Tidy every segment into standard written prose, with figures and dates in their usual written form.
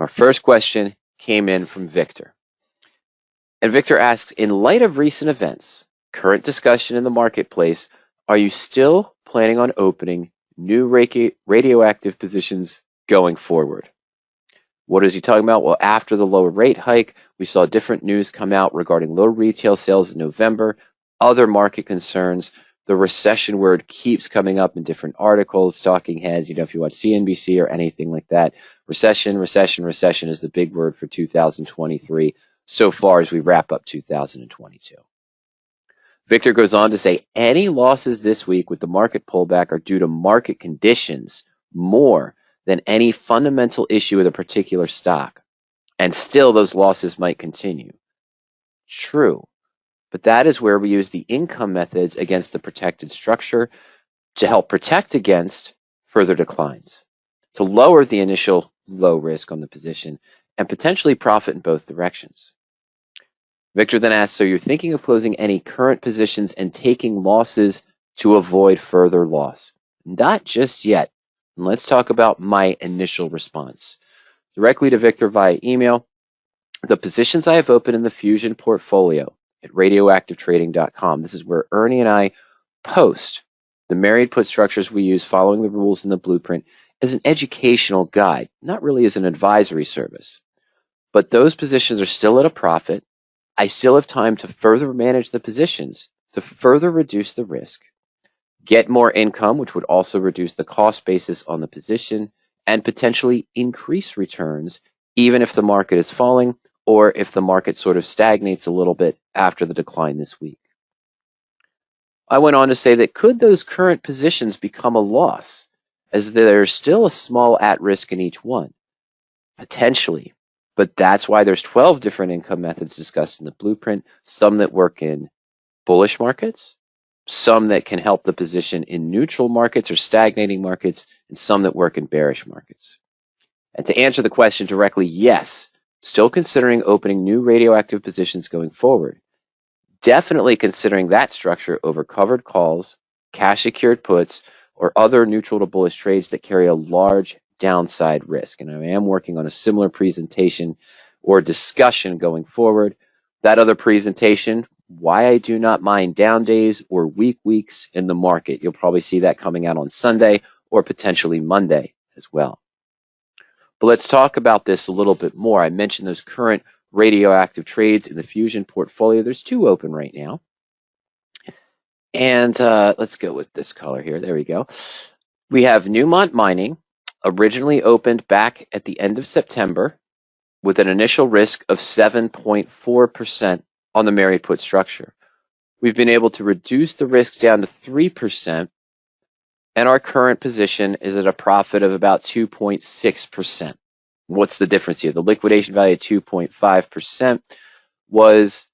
Our first question came in from Victor. And Victor asks, in light of recent events, current discussion in the marketplace, are you still planning on opening new radioactive positions going forward? What is he talking about? Well, after the lower rate hike, we saw different news come out regarding low retail sales in November, other market concerns. The recession word keeps coming up in different articles, talking heads, if you watch CNBC or anything like that. Recession is the big word for 2023 so far as we wrap up 2022. Victor goes on to say, any losses this week with the market pullback are due to market conditions more than any fundamental issue with a particular stock. And still those losses might continue. True. But that is where we use the income methods against the protected structure to help protect against further declines, to lower the initial low risk on the position and potentially profit in both directions. Victor then asks, so you're thinking of closing any current positions and taking losses to avoid further loss? Not just yet. And let's talk about my initial response. Directly to Victor via email, the positions I have opened in the Fusion portfolio at RadioActiveTrading.com. This is where Ernie and I post the married put structures we use following the rules in the blueprint as an educational guide, not really as an advisory service. But those positions are still at a profit. I still have time to further manage the positions, to further reduce the risk, get more income, which would also reduce the cost basis on the position, and potentially increase returns, even if the market is falling or if the market sort of stagnates a little bit after the decline this week. I went on to say that could those current positions become a loss, as there's still a small at risk in each one? Potentially. But that's why there's 12 different income methods discussed in the blueprint, some that work in bullish markets, some that can help the position in neutral markets or stagnating markets, and some that work in bearish markets. And to answer the question directly, yes, still considering opening new radioactive positions going forward. Definitely considering that structure over covered calls, cash secured puts, or other neutral to bullish trades that carry a large downside risk. And I am working on a similar presentation or discussion going forward. That other presentation, why I do not mind down days or weak weeks in the market. You'll probably see that coming out on Sunday or potentially Monday as well. But let's talk about this a little bit more. I mentioned those current radioactive trades in the Fusion portfolio. There's 2 open right now. And let's go with this color here. There we go. We have Newmont Mining, originally opened back at the end of September with an initial risk of 7.4% on the married put structure. We've been able to reduce the risks down to 3%, and our current position is at a profit of about 2.6%. What's the difference here? The liquidation value of 2.5% was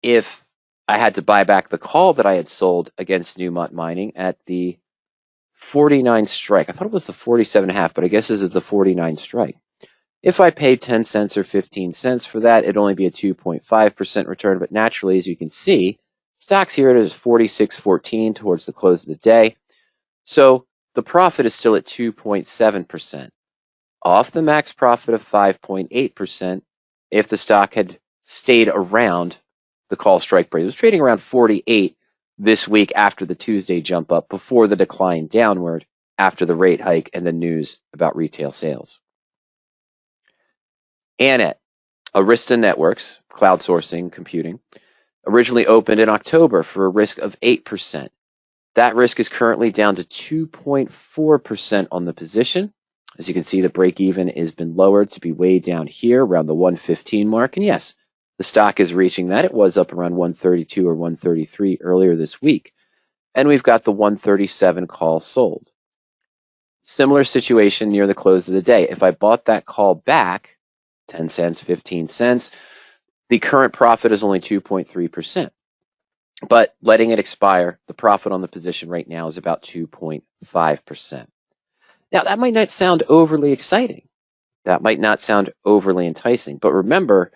if I had to buy back the call that I had sold against Newmont Mining at the 49 strike. I thought it was the 47.5, but I guess this is the 49 strike. If I paid 10 cents or 15 cents for that, it'd only be a 2.5% return. But naturally, as you can see, stocks here is 46.14 towards the close of the day. So the profit is still at 2.7%. Off the max profit of 5.8% if the stock had stayed around the call strike price. It was trading around 48 this week after the Tuesday jump up before the decline downward after the rate hike and the news about retail sales. Anet, Arista Networks, cloud sourcing, computing, originally opened in October for a risk of 8%. That risk is currently down to 2.4% on the position. As you can see, the break even has been lowered to be way down here around the 115 mark. And yes, the stock is reaching that. It was up around 132 or 133 earlier this week. And we've got the 137 call sold. Similar situation near the close of the day. If I bought that call back, 10 cents, 15 cents, the current profit is only 2.3%. But letting it expire, the profit on the position right now is about 2.5%. Now, that might not sound overly exciting. That might not sound overly enticing. But remember,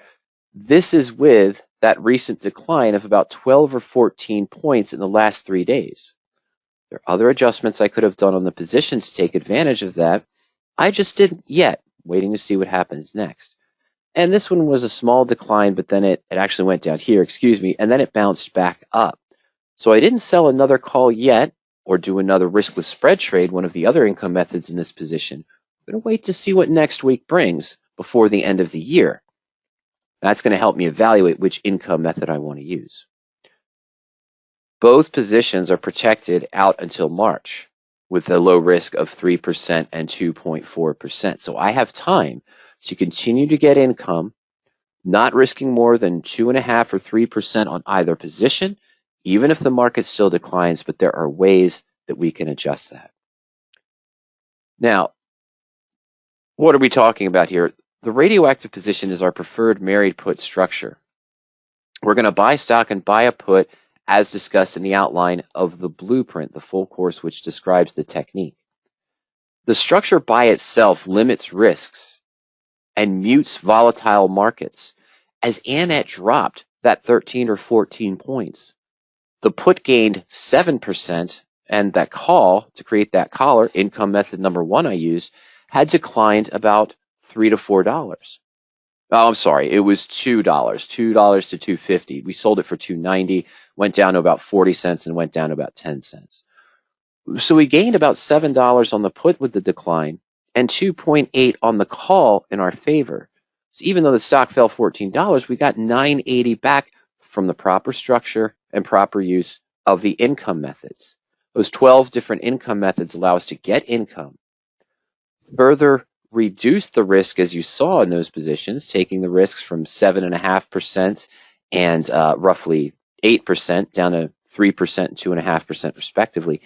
this is with that recent decline of about 12 or 14 points in the last 3 days. There are other adjustments I could have done on the position to take advantage of that. I just didn't yet. waiting to see what happens next. And this one was a small decline, but then it actually went down here, and then it bounced back up. So I didn't sell another call yet or do another riskless spread trade, one of the other income methods in this position. I'm going to wait to see what next week brings before the end of the year. That's going to help me evaluate which income method I want to use. Both positions are protected out until March with a low risk of 3% and 2.4%. So I have time to continue to get income, not risking more than 2.5% or 3% on either position, even if the market still declines, but there are ways that we can adjust that. Now, what are we talking about here? The radioactive position is our preferred married put structure. We're going to buy stock and buy a put as discussed in the outline of the blueprint, the full course which describes the technique. The structure by itself limits risks and mutes volatile markets. As Annette dropped that 13 or 14 points, the put gained 7%, and that call, to create that collar, income method number one I used, had declined about $3 to $4. Oh, I'm sorry, it was $2, $2 to $2.50. We sold it for $2.90, went down to about 40 cents and went down to about 10 cents. So we gained about $7 on the put with the decline and 2.8 on the call in our favor. So even though the stock fell $14, we got $9.80 back from the proper structure and proper use of the income methods. Those 12 different income methods allow us to get income, further reduce the risk as you saw in those positions, taking the risks from 7.5% and roughly 8% down to 3% and 2.5% respectively.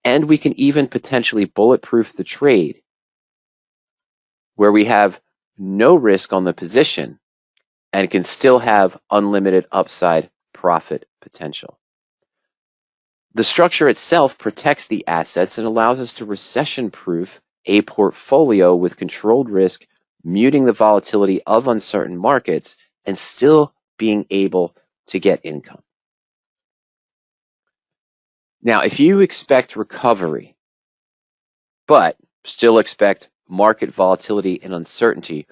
And we can even potentially bulletproof the trade where we have no risk on the position and can still have unlimited upside profit potential. The structure itself protects the assets and allows us to recession-proof a portfolio with controlled risk, muting the volatility of uncertain markets, and still being able to get income. Now, if you expect recovery, but still expect market volatility and uncertainty,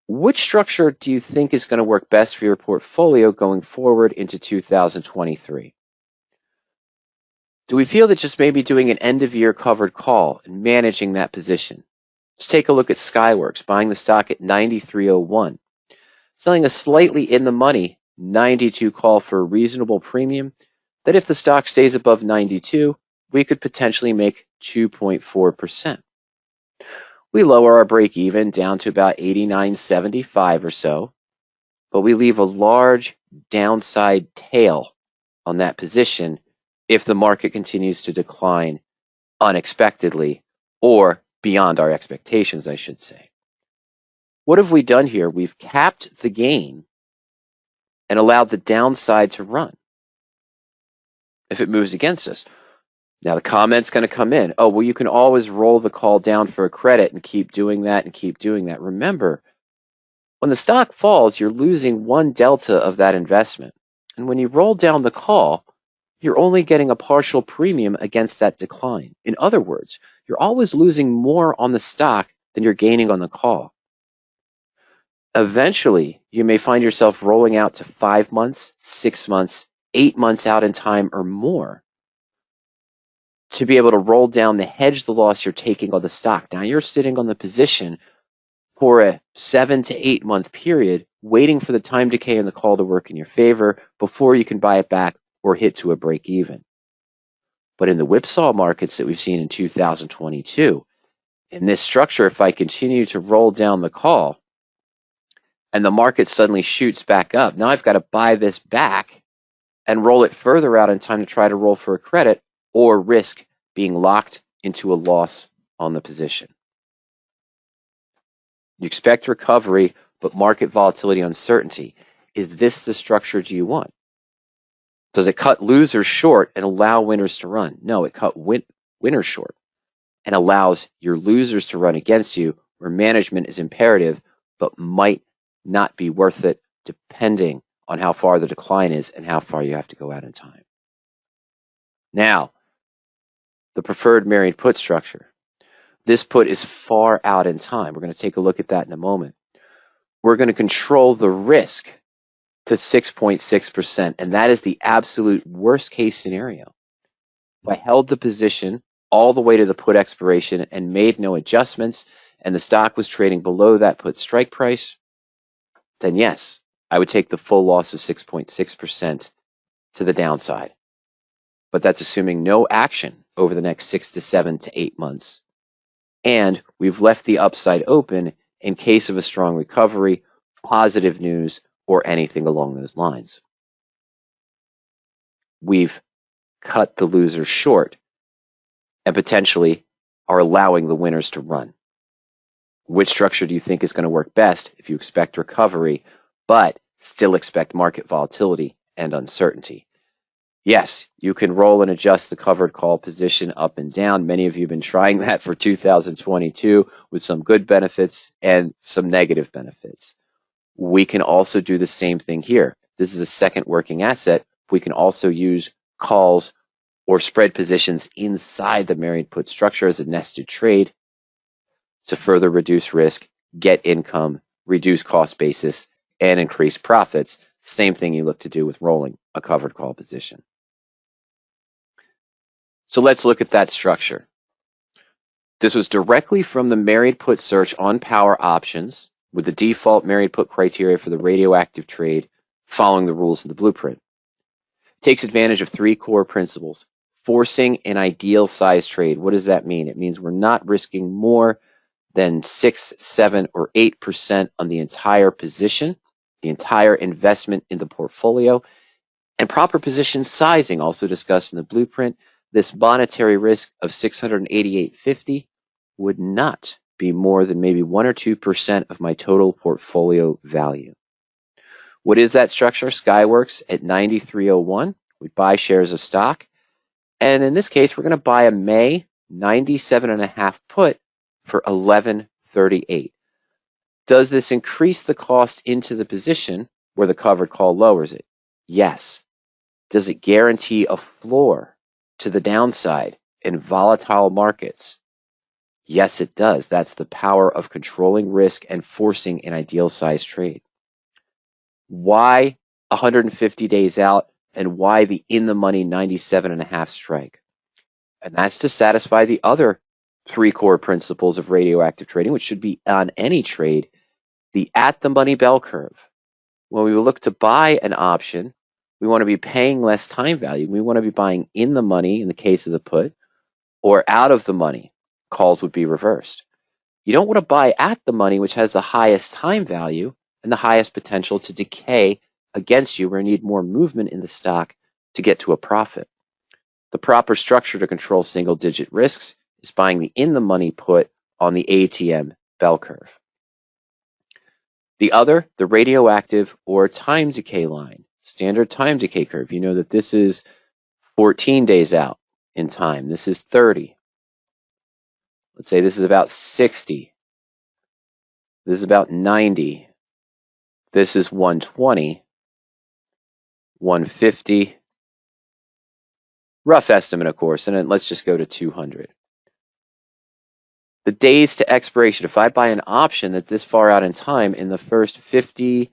which structure do you think is going to work best for your portfolio going forward into 2023? Do we feel that just maybe doing an end-of-year covered call and managing that position? Let's take a look at Skyworks, buying the stock at 93.01, selling a slightly in-the-money 92 call for a reasonable premium that if the stock stays above 92, we could potentially make 2.4%. We lower our break-even down to about 89.75 or so, but we leave a large downside tail on that position if the market continues to decline unexpectedly or beyond our expectations, I should say. What have we done here? We've capped the gain and allowed the downside to run if it moves against us. Now the comment's going to come in. Oh, well, you can always roll the call down for a credit and keep doing that and keep doing that. Remember, when the stock falls, you're losing one delta of that investment. And when you roll down the call, you're only getting a partial premium against that decline. In other words, you're always losing more on the stock than you're gaining on the call. Eventually, you may find yourself rolling out to 5 months, 6 months, 8 months out in time or more to be able to roll down the hedge the loss you're taking on the stock. Now you're sitting on the position for a 7 to 8 month period, waiting for the time decay and the call to work in your favor before you can buy it back or hit to a break even. But in the whipsaw markets that we've seen in 2022, in this structure, if I continue to roll down the call and the market suddenly shoots back up, now I've got to buy this back and roll it further out in time to try to roll for a credit or risk being locked into a loss on the position. You expect recovery, but market volatility uncertainty. Is this the structure you want? Does it cut losers short and allow winners to run? No, it cut winners short and allows your losers to run against you, where management is imperative, but might not be worth it depending on how far the decline is and how far you have to go out in time. Now, the preferred married put structure. This put is far out in time. We're going to take a look at that in a moment. We're going to control the risk to 6.6%, and that is the absolute worst case scenario. If I held the position all the way to the put expiration and made no adjustments, and the stock was trading below that put strike price, then yes, I would take the full loss of 6.6% to the downside. But that's assuming no action over the next 6 to 7 to 8 months. And we've left the upside open in case of a strong recovery, positive news, or anything along those lines. We've cut the losers short and potentially are allowing the winners to run. Which structure do you think is going to work best if you expect recovery, but still expect market volatility and uncertainty? Yes, you can roll and adjust the covered call position up and down. Many of you have been trying that for 2022 with some good benefits and some negative benefits. We can also do the same thing here. This is a second working asset. We can also use calls or spread positions inside the married put structure as a nested trade to further reduce risk, get income, reduce cost basis, and increase profits. Same thing you look to do with rolling a covered call position. So let's look at that structure. This was directly from the married put search on power options with the default married put criteria for the radioactive trade following the rules of the blueprint. It takes advantage of 3 core principles. Forcing an ideal size trade. What does that mean? It means we're not risking more than 6, 7, or 8% on the entire position, the entire investment in the portfolio, and proper position sizing, also discussed in the blueprint. This monetary risk of $688.50 would not be more than maybe 1 or 2% of my total portfolio value. What is that structure? Skyworks at 93.01. We buy shares of stock. And in this case, we're going to buy a May 97.5 put for 11.38. Does this increase the cost into the position where the covered call lowers it? Yes. Does it guarantee a floor to the downside in volatile markets? Yes, it does. That's the power of controlling risk and forcing an ideal size trade. Why 150 days out, and why the in the money 97.5 strike? And that's to satisfy the other 3 core principles of radioactive trading, which should be on any trade, the at the money bell curve. When we look to buy an option, we want to be paying less time value. We want to be buying in the money in the case of the put, or out of the money. Calls would be reversed. You don't want to buy at the money, which has the highest time value and the highest potential to decay against you, where you need more movement in the stock to get to a profit. The proper structure to control single-digit risks is buying the in-the-money put on the ATM bell curve. The other, the radioactive or time decay line, standard time decay curve. You know that this is 14 days out in time. This is 30. Let's say this is about 60. This is about 90. This is 120, 150. Rough estimate, of course, and then let's just go to 200. The days to expiration, if I buy an option that's this far out in time, in the first 50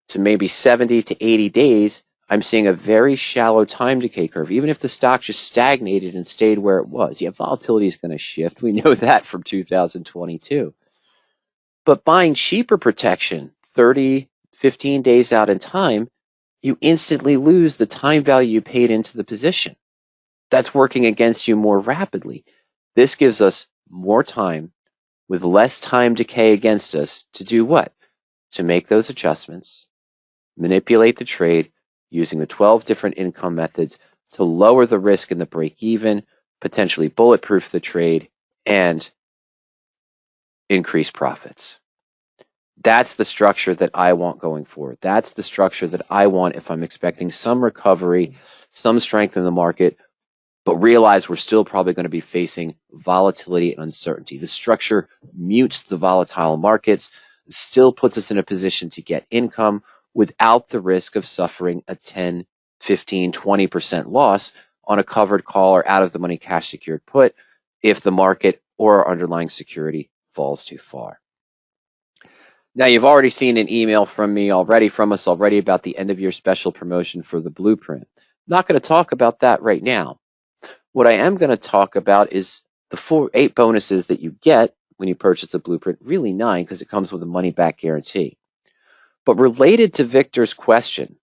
to maybe 70 to 80 days, I'm seeing a very shallow time decay curve, even if the stock just stagnated and stayed where it was. Yeah, volatility is going to shift. We know that from 2022. But buying cheaper protection, 30, 15 days out in time, you instantly lose the time value you paid into the position. That's working against you more rapidly. This gives us more time with less time decay against us to do what? To make those adjustments, manipulate the trade using the 12 different income methods to lower the risk in the break even, potentially bulletproof the trade, and increase profits. That's the structure that I want going forward. That's the structure that I want if I'm expecting some recovery, some strength in the market, but realize we're still probably going to be facing volatility and uncertainty. The structure mutes the volatile markets, still puts us in a position to get income without the risk of suffering a 10, 15, 20% loss on a covered call or out of the money cash secured put if the market or our underlying security falls too far. Now, you've already seen an email from us already about the end of year special promotion for the blueprint. Not going to talk about that right now. What I am going to talk about is the 8 bonuses that you get when you purchase the blueprint, really 9 because it comes with a money back guarantee. But related to Victor's question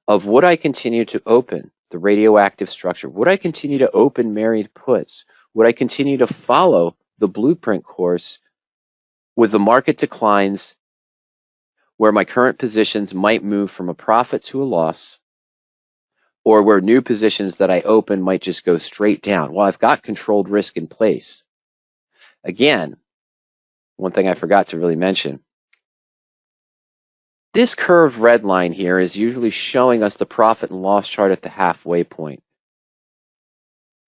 of would I continue to open the radioactive structure? Would I continue to open married puts? Would I continue to follow the blueprint course with the market declines where my current positions might move from a profit to a loss, or where new positions that I open might just go straight down? Well, I've got controlled risk in place. Again, one thing I forgot to really mention, this curved red line here is usually showing us the profit and loss chart at the halfway point.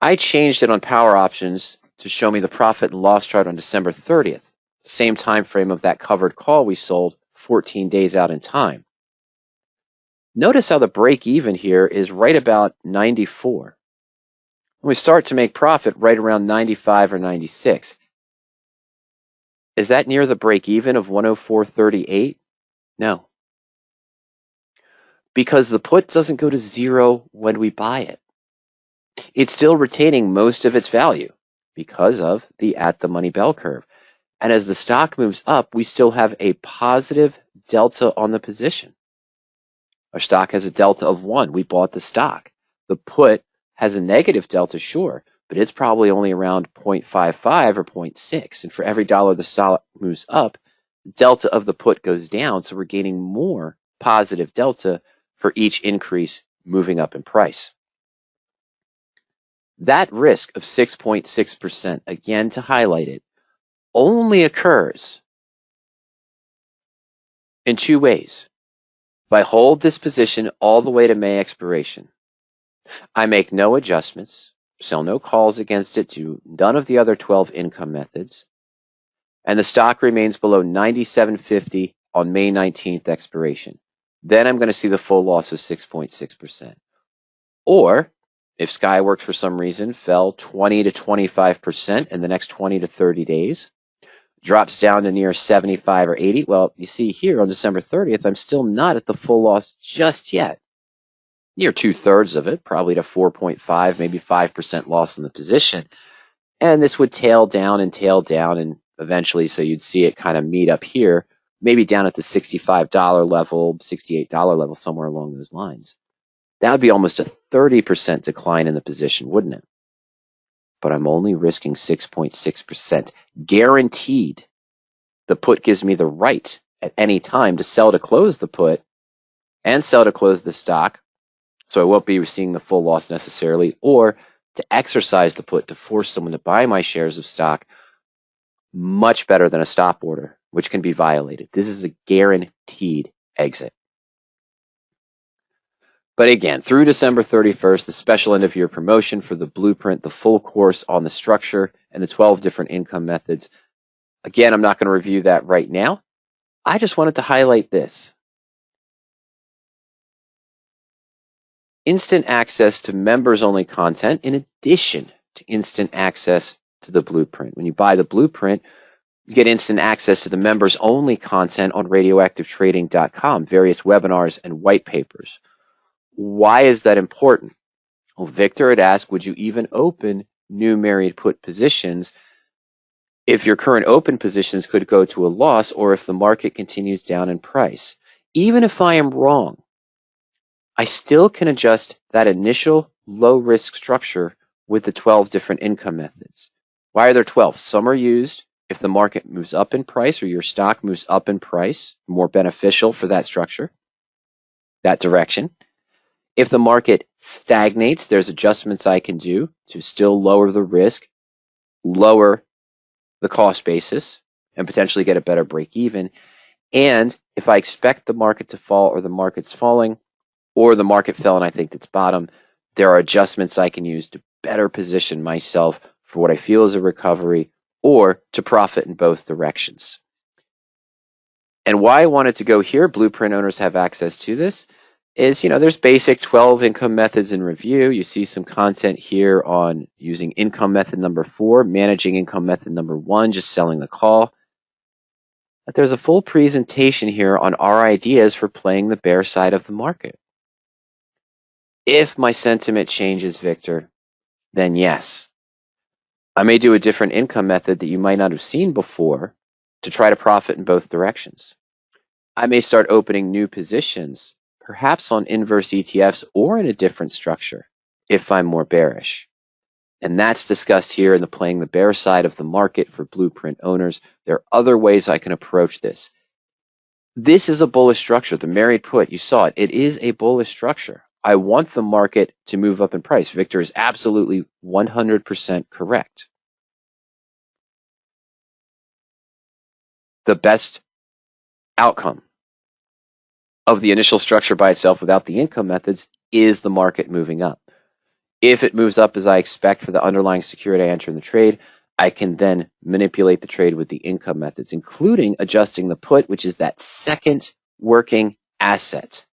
I changed it on power options to show me the profit and loss chart on December 30th, the same time frame of that covered call we sold 14 days out in time. Notice how the break even here is right about 94. When we start to make profit right around 95 or 96. Is that near the break even of 104.38? No. Because the put doesn't go to zero when we buy it. It's still retaining most of its value because of the at-the-money bell curve. And as the stock moves up, we still have a positive delta on the position. Our stock has a delta of 1. We bought the stock. The put has a negative delta, sure, but it's probably only around 0.55 or 0.6. And for every dollar the stock moves up, the delta of the put goes down, so we're gaining more positive delta for each increase moving up in price. That risk of 6.6%, again to highlight it, only occurs in 2 ways. If I hold this position all the way to May expiration, I make no adjustments, sell no calls against it, do none of the other 12 income methods, and the stock remains below 97.50 on May 19th expiration. Then I'm going to see the full loss of 6.6%. Or, if Skyworks for some reason fell 20 to 25% in the next 20 to 30 days, drops down to near 75 or 80, well, you see here on December 30th, I'm still not at the full loss just yet. Near 2/3 of it, probably to 4.5, maybe 5% loss in the position. And this would tail down, and eventually, so you'd see it kind of meet up here, maybe down at the $65 level, $68 level, somewhere along those lines. That would be almost a 30% decline in the position, wouldn't it? But I'm only risking 6.6%. Guaranteed. The put gives me the right at any time to sell to close the put and sell to close the stock, so I won't be seeing the full loss necessarily, or to exercise the put to force someone to buy my shares of stock, much better than a stop order, which can be violated. This is a guaranteed exit. But again, through December 31st, the special end of year promotion for the blueprint, the full course on the structure and the 12 different income methods. Again, I'm not going to review that right now. I just wanted to highlight this. Instant access to members-only content in addition to instant access to the blueprint. When you buy the blueprint, you get instant access to the members-only content on RadioActiveTrading.com, various webinars and white papers. Why is that important? Well, Victor had asked, would you even open new married put positions if your current open positions could go to a loss or if the market continues down in price? Even if I am wrong, I still can adjust that initial low-risk structure with the 12 different income methods. Why are there 12? Some are used if the market moves up in price or your stock moves up in price, more beneficial for that structure, that direction. If the market stagnates, there's adjustments I can do to still lower the risk, lower the cost basis, and potentially get a better break even. And if I expect the market to fall or the market's falling, or the market fell and I think it's bottom, there are adjustments I can use to better position myself for what I feel is a recovery or to profit in both directions. And why I wanted to go here, blueprint owners have access to this. is, there's basic 12 income methods in review. You see some content here on using income method number 4, managing income method number 1, just selling the call. But there's a full presentation here on our ideas for playing the bear side of the market. If my sentiment changes, Victor, then yes, I may do a different income method that you might not have seen before to try to profit in both directions. I may start opening new positions, perhaps on inverse ETFs or in a different structure, if I'm more bearish. And that's discussed here in the playing the bear side of the market for blueprint owners. There are other ways I can approach this. This is a bullish structure. The married put, you saw it. It is a bullish structure. I want the market to move up in price. Victor is absolutely 100% correct. The best outcome of the initial structure by itself without the income methods is the market moving up. If it moves up as I expect for the underlying security I enter in the trade, I can then manipulate the trade with the income methods, including adjusting the put, which is that second working asset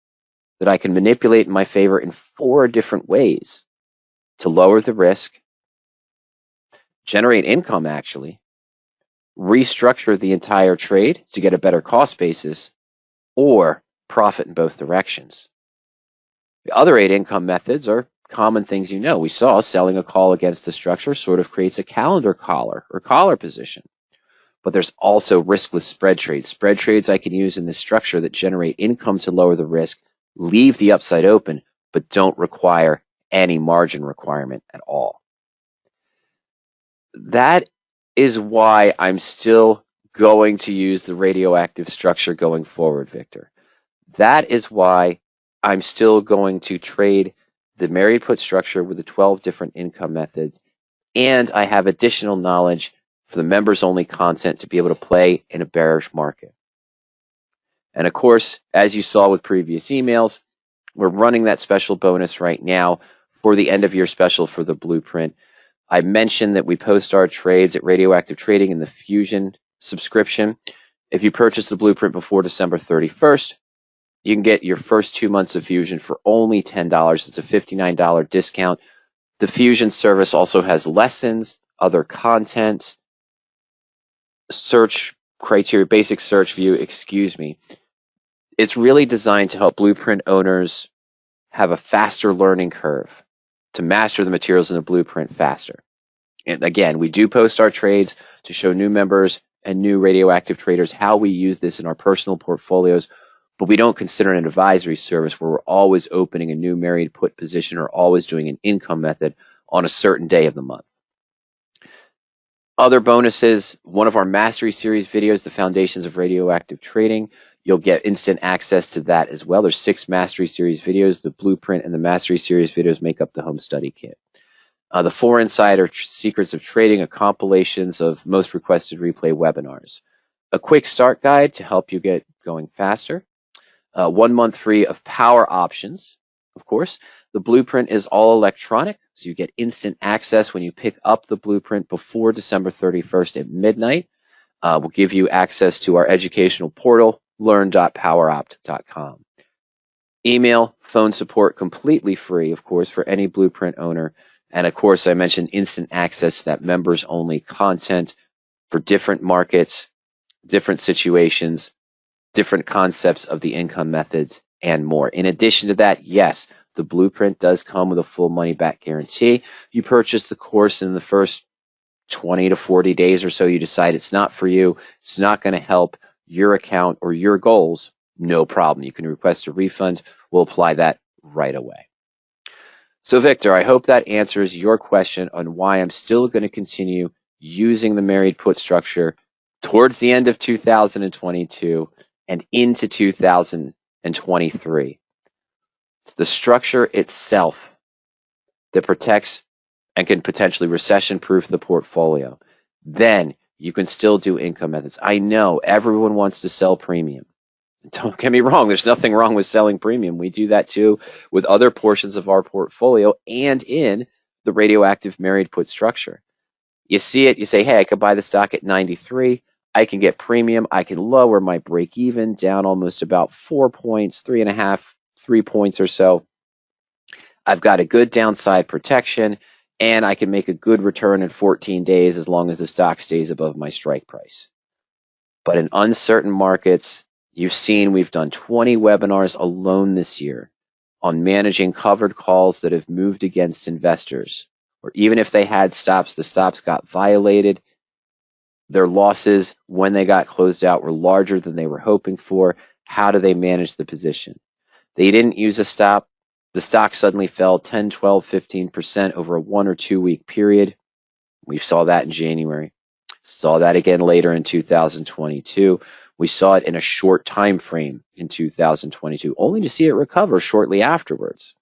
that I can manipulate in my favor in 4 different ways to lower the risk, generate income actually, restructure the entire trade to get a better cost basis, or profit in both directions. The other 8 income methods are common things you know. We saw selling a call against the structure sort of creates a calendar collar or collar position. But there's also riskless spread trades. Spread trades I can use in this structure that generate income to lower the risk, leave the upside open, but don't require any margin requirement at all. That is why I'm still going to use the radioactive structure going forward, Victor. That is why I'm still going to trade the married put structure with the 12 different income methods, and I have additional knowledge for the members-only content to be able to play in a bearish market. And of course, as you saw with previous emails, we're running that special bonus right now for the end-of-year special for the blueprint. I mentioned that we post our trades at RadioActive Trading in the Fusion subscription. If you purchase the blueprint before December 31st, you can get your first 2 months of Fusion for only $10. It's a $59 discount. The Fusion service also has lessons, other content, search criteria, basic search view, It's really designed to help blueprint owners have a faster learning curve to master the materials in the blueprint faster. And again, we do post our trades to show new members and new radioactive traders how we use this in our personal portfolios, but we don't consider it an advisory service where we're always opening a new married put position or always doing an income method on a certain day of the month. Other bonuses, one of our Mastery Series videos, The Foundations of Radioactive Trading. You'll get instant access to that as well. There's 6 Mastery Series videos. The Blueprint and the Mastery Series videos make up the home study kit. The 4 Insider Secrets of Trading are compilations of most requested replay webinars. A quick start guide to help you get going faster. 1 month free of power options, of course. The blueprint is all electronic, so you get instant access when you pick up the blueprint before December 31st at midnight. We'll give you access to our educational portal, learn.poweropt.com. Email, phone support completely free, of course, for any blueprint owner. And of course, I mentioned instant access to that members-only content for different markets, different situations, different concepts of the income methods, and more. In addition to that, yes, the blueprint does come with a full money-back guarantee. You purchase the course in the first 20 to 40 days or so, you decide it's not for you, it's not going to help your account or your goals, no problem. You can request a refund. We'll apply that right away. So, Victor, I hope that answers your question on why I'm still going to continue using the married put structure towards the end of 2022 and into 2023. It's the structure itself that protects and can potentially recession-proof the portfolio. Then you can still do income methods. I know everyone wants to sell premium. Don't get me wrong, there's nothing wrong with selling premium. We do that too with other portions of our portfolio and in the radioactive married put structure. You see it, you say, hey, I could buy the stock at 93. I can get premium. I can lower my break even down almost about 4 points, 3.5, 3 points or so. I've got a good downside protection, and I can make a good return in 14 days as long as the stock stays above my strike price. But in uncertain markets, you've seen we've done 20 webinars alone this year on managing covered calls that have moved against investors, or even if they had stops, the stops got violated. Their losses when they got closed out were larger than they were hoping for. How do they manage the position? They didn't use a stop. The stock suddenly fell 10, 12, 15% over a 1 or 2 week period. We saw that in January. Saw that again later in 2022. We saw it in a short time frame in 2022, only to see it recover shortly afterwards.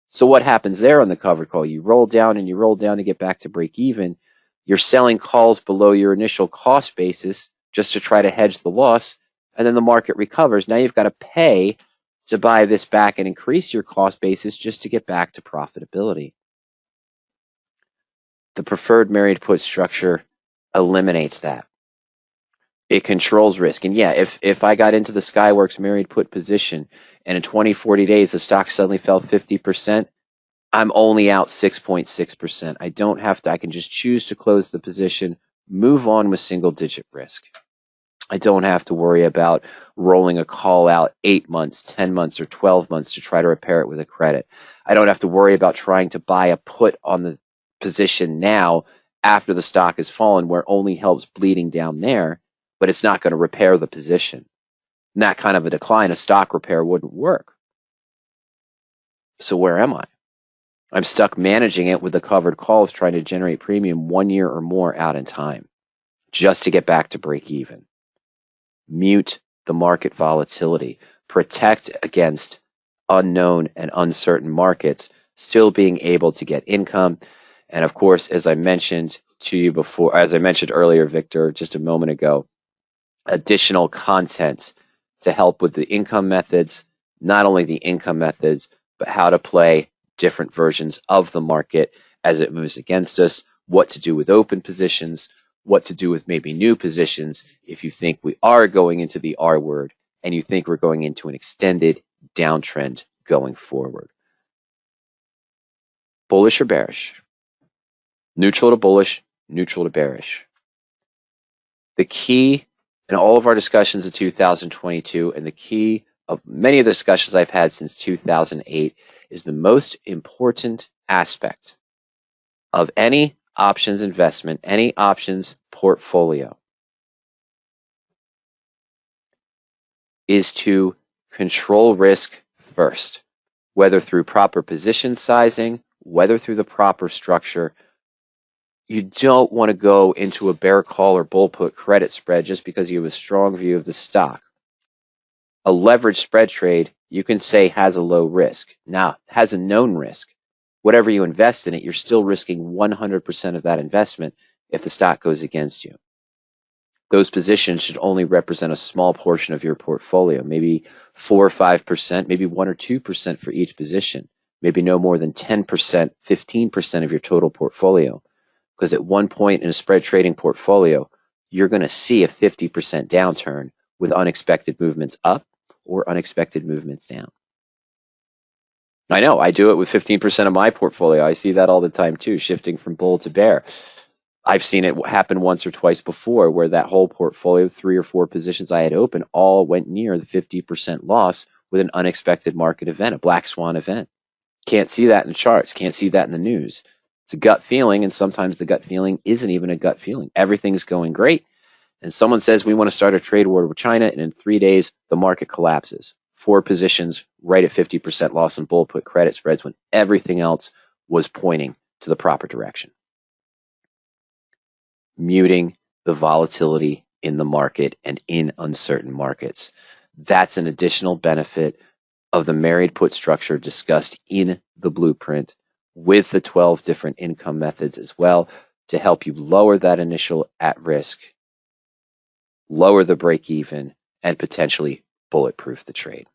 So what happens there on the covered call? You roll down and you roll down to get back to break even. You're selling calls below your initial cost basis just to try to hedge the loss, and then the market recovers. Now you've got to pay to buy this back and increase your cost basis just to get back to profitability. The preferred married put structure eliminates that. It controls risk. And yeah, if I got into the Skyworks married put position and in 20, 40 days the stock suddenly fell 50%, I'm only out 6.6%. I don't have to, I can just choose to close the position, move on with single digit risk. I don't have to worry about rolling a call out 8 months, 10 months, or 12 months to try to repair it with a credit. I don't have to worry about trying to buy a put on the position now after the stock has fallen, where it only helps bleeding down there, but it's not going to repair the position. In that kind of a decline, a stock repair wouldn't work. So where am I? I'm stuck managing it with the covered calls, trying to generate premium 1 year or more out in time, just to get back to break even. Mute the market volatility. Protect against unknown and uncertain markets, still being able to get income. And of course, as I mentioned to you before, as I mentioned earlier, Victor, just a moment ago, additional content to help with the income methods, not only the income methods, but how to play different versions of the market as it moves against us, what to do with open positions, what to do with maybe new positions if you think we are going into the R word and you think we're going into an extended downtrend going forward. Bullish or bearish? Neutral to bullish, neutral to bearish. The key in all of our discussions in 2022 and the key of many of the discussions I've had since 2008 is the most important aspect of any options investment, any options portfolio, is to control risk first, whether through proper position sizing, whether through the proper structure. You don't want to go into a bear call or bull put credit spread just because you have a strong view of the stock. A leveraged spread trade, you can say, has a low risk. Now, has a known risk. Whatever you invest in it, you're still risking 100% of that investment if the stock goes against you. Those positions should only represent a small portion of your portfolio, maybe 4 or 5%, maybe 1 or 2% for each position, maybe no more than 10%, 15% of your total portfolio. Because at one point in a spread trading portfolio, you're going to see a 50% downturn with unexpected movements up or unexpected movements down. I know, I do it with 15% of my portfolio. I see that all the time too, shifting from bull to bear. I've seen it happen once or twice before where that whole portfolio, 3 or 4 positions I had open, all went near the 50% loss with an unexpected market event, a black swan event. Can't see that in the charts, can't see that in the news. It's a gut feeling, and sometimes the gut feeling isn't even a gut feeling. Everything's going great, and someone says we want to start a trade war with China, and in 3 days, the market collapses. 4 positions right at 50% loss in bull put credit spreads when everything else was pointing to the proper direction. Muting the volatility in the market and in uncertain markets. That's an additional benefit of the married put structure discussed in the blueprint with the 12 different income methods as well to help you lower that initial at risk, lower the break even, and potentially bulletproof the trade.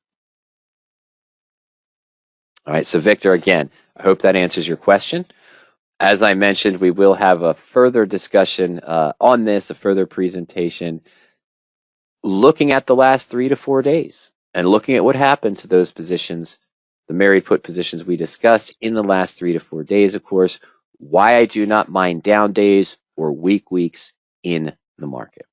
All right, so Victor, again, I hope that answers your question. As I mentioned, we will have a further discussion on this, a further presentation, looking at the last 3 to 4 days and looking at what happened to those positions the married put positions we discussed in the last 3 to 4 days, of course, why I do not mind down days or weak weeks in the market.